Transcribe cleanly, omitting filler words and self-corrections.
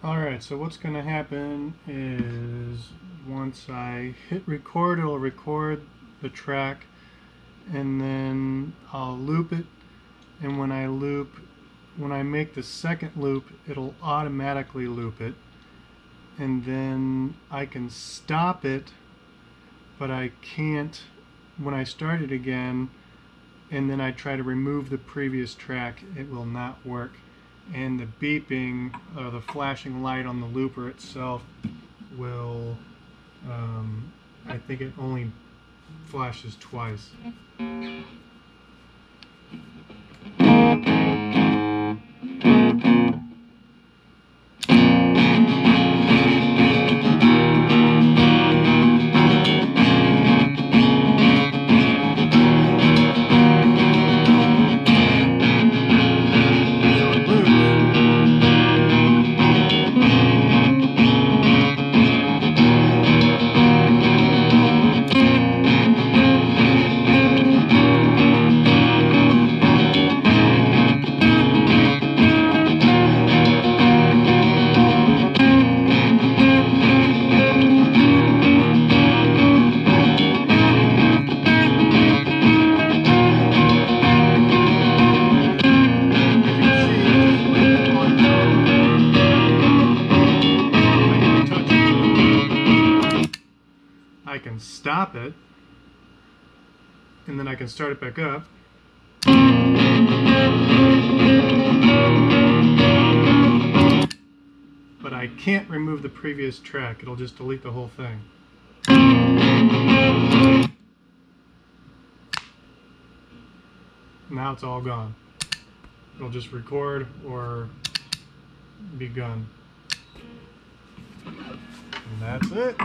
Alright, so what's going to happen is once I hit record, it'll record the track, and then I'll loop it, and when I make the second loop, it'll automatically loop it, and then I can stop it, but I can't when I start it again, and then I try to remove the previous track, it will not work. And the beeping, or the flashing light on the looper itself will, I think it only flashes twice. I can stop it, and then I can start it back up. But I can't remove the previous track, it'll just delete the whole thing. Now it's all gone. It'll just record or be gone. And that's it.